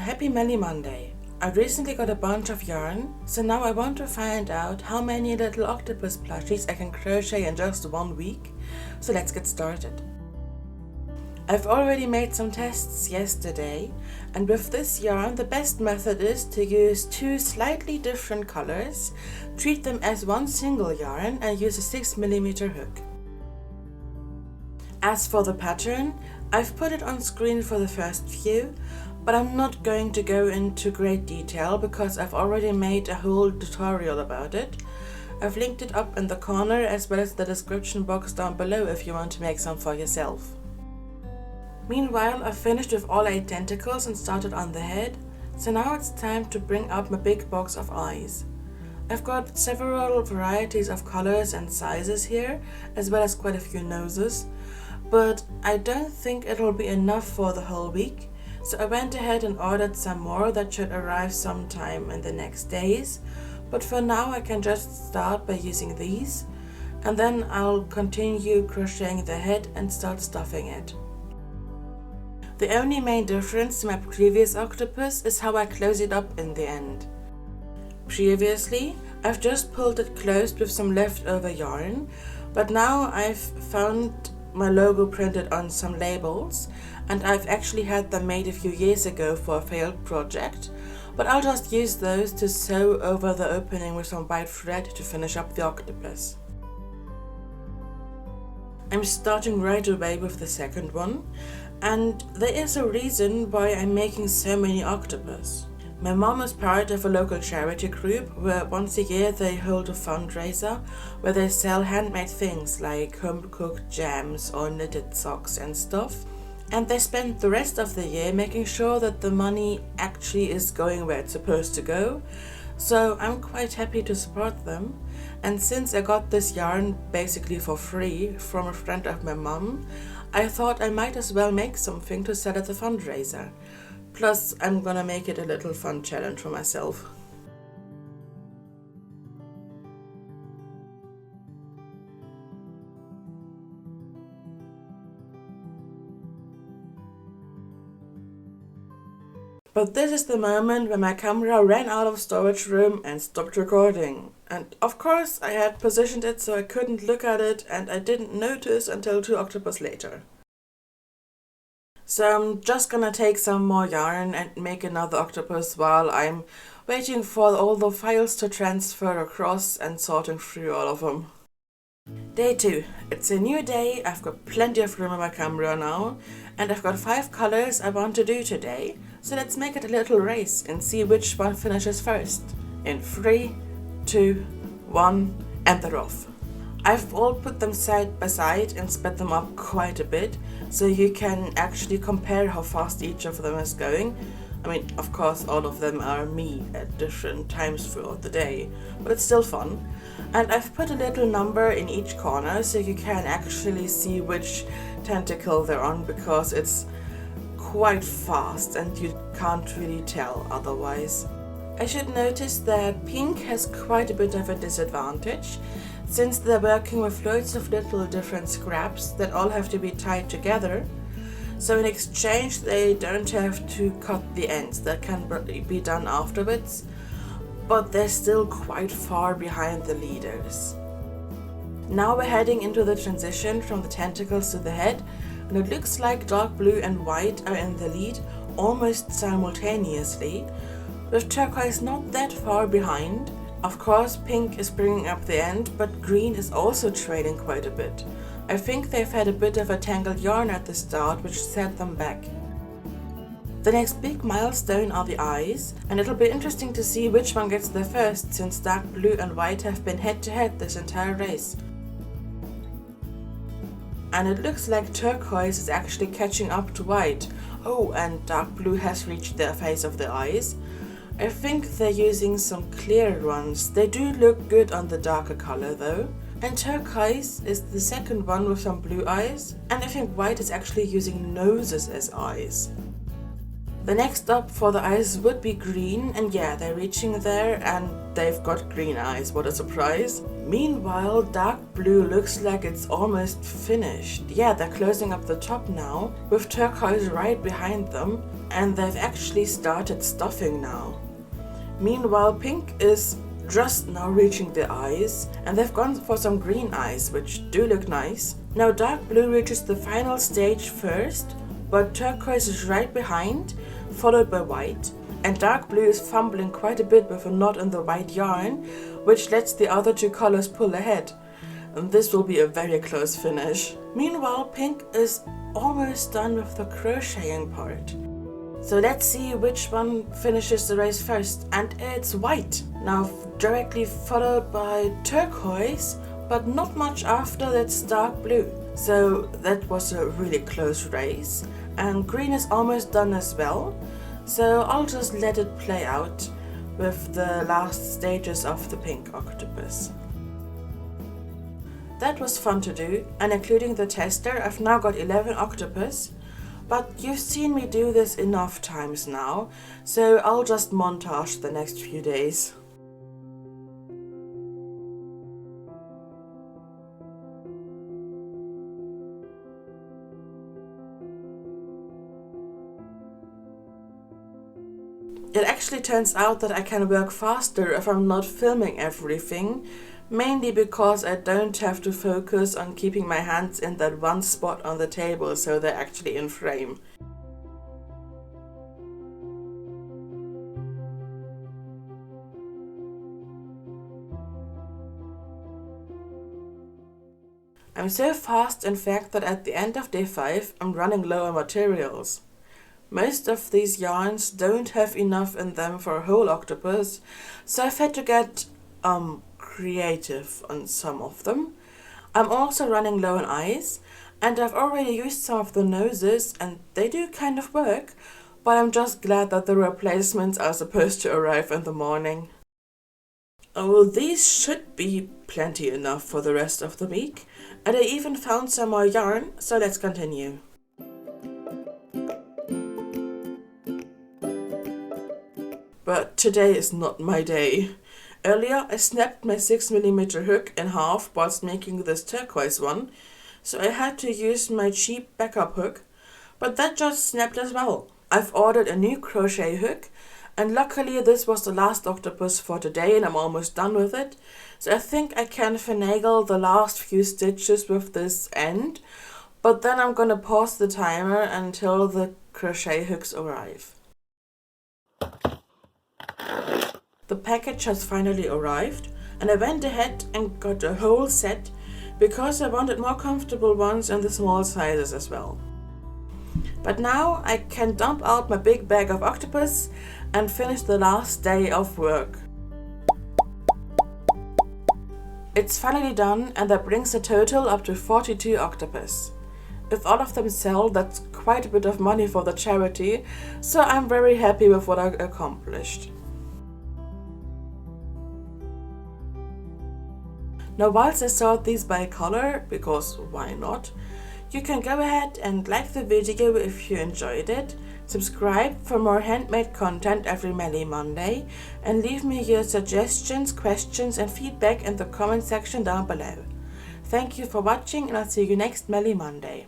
happy Melly Monday. I recently got a bunch of yarn, so now I want to find out how many little octopus plushies I can crochet in just 1 week. So let's get started. I've already made some tests yesterday, and with this yarn the best method is to use 2 slightly different colors, treat them as one single yarn and use a 6mm hook. As for the pattern, I've put it on screen for the first few, but I'm not going to go into great detail because I've already made a whole tutorial about it. I've linked it up in the corner as well as the description box down below if you want to make some for yourself. Meanwhile, I've finished with all 8 tentacles and started on the head, so now it's time to bring out my big box of eyes. I've got several varieties of colors and sizes here, as well as quite a few noses, but I don't think it'll be enough for the whole week. So I went ahead and ordered some more that should arrive sometime in the next days, but for now I can just start by using these, and then I'll continue crocheting the head and start stuffing it. The only main difference to my previous octopus is how I close it up in the end. Previously, I've just pulled it closed with some leftover yarn, but now I've found my logo printed on some labels, and I've actually had them made a few years ago for a failed project, but I'll just use those to sew over the opening with some white thread to finish up the octopus. I'm starting right away with the second one, and there is a reason why I'm making so many octopus. My mom is part of a local charity group where once a year they hold a fundraiser where they sell handmade things like home-cooked jams or knitted socks and stuff, and they spend the rest of the year making sure that the money actually is going where it's supposed to go, so I'm quite happy to support them. And since I got this yarn basically for free from a friend of my mom, I thought I might as well make something to sell at the fundraiser. Plus, I'm gonna make it a little fun challenge for myself. But this is the moment when my camera ran out of storage room and stopped recording. And of course I had positioned it so I couldn't look at it, and I didn't notice until 2 octopus later. So I'm just gonna take some more yarn and make another octopus while I'm waiting for all the files to transfer across and sorting through all of them. Day 2. It's a new day, I've got plenty of room on my camera now, and I've got 5 colors I want to do today, so let's make it a little race and see which one finishes first. In 3, 2, 1, and they're off. I've all put them side by side and sped them up quite a bit, so you can actually compare how fast each of them is going. I mean, of course all of them are me at different times throughout the day, but it's still fun. And I've put a little number in each corner so you can actually see which tentacle they're on, because it's quite fast and you can't really tell otherwise. I should notice that pink has quite a bit of a disadvantage, since they're working with loads of little different scraps that all have to be tied together. So in exchange they don't have to cut the ends, that can be done afterwards, but they're still quite far behind the leaders. Now we're heading into the transition from the tentacles to the head, and it looks like dark blue and white are in the lead almost simultaneously, with turquoise not that far behind. Of course, pink is bringing up the end, but green is also trailing quite a bit. I think they've had a bit of a tangled yarn at the start, which set them back. The next big milestone are the eyes, and it'll be interesting to see which one gets there first, since dark blue and white have been head to head this entire race. And it looks like turquoise is actually catching up to white. Oh, and dark blue has reached the face of the eyes. I think they're using some clear ones. They do look good on the darker color though. And turquoise is the second one with some blue eyes. And I think white is actually using noses as eyes. The next up for the eyes would be green, and yeah, they're reaching there and they've got green eyes, what a surprise. Meanwhile, dark blue looks like it's almost finished. Yeah, they're closing up the top now, with turquoise right behind them, and they've actually started stuffing now. Meanwhile, pink is just now reaching the eyes, and they've gone for some green eyes, which do look nice. Now dark blue reaches the final stage first, but turquoise is right behind, followed by white, and dark blue is fumbling quite a bit with a knot in the white yarn, which lets the other two colors pull ahead. And this will be a very close finish. Meanwhile, pink is almost done with the crocheting part. So let's see which one finishes the race first, and it's white. Now directly followed by turquoise, but not much after that's dark blue. So that was a really close race, and green is almost done as well. So I'll just let it play out with the last stages of the pink octopus. That was fun to do, and including the tester, I've now got 11 octopus. But you've seen me do this enough times now, so I'll just montage the next few days. It actually turns out that I can work faster if I'm not filming everything, mainly because I don't have to focus on keeping my hands in that one spot on the table so they're actually in frame. I'm so fast, in fact, that at the end of day 5 I'm running low on materials. Most of these yarns don't have enough in them for a whole octopus, so I've had to get creative on some of them. I'm also running low on eyes, and I've already used some of the noses and they do kind of work, but I'm just glad that the replacements are supposed to arrive in the morning. Oh, well, these should be plenty enough for the rest of the week, and I even found some more yarn, so let's continue. But today is not my day. Earlier I snapped my 6mm hook in half whilst making this turquoise one, so I had to use my cheap backup hook, but that just snapped as well. I've ordered a new crochet hook, and luckily this was the last octopus for today and I'm almost done with it, so I think I can finagle the last few stitches with this end, but then I'm gonna pause the timer until the crochet hooks arrive. The package has finally arrived, and I went ahead and got a whole set because I wanted more comfortable ones in the small sizes as well. But now I can dump out my big bag of octopus and finish the last day of work. It's finally done, and that brings the total up to 42 octopus. If all of them sell, that's quite a bit of money for the charity, so I'm very happy with what I accomplished. Now whilst I sort these by color, because why not, you can go ahead and like the video if you enjoyed it, subscribe for more handmade content every Melly Monday, and leave me your suggestions, questions and feedback in the comment section down below. Thank you for watching, and I'll see you next Melly Monday.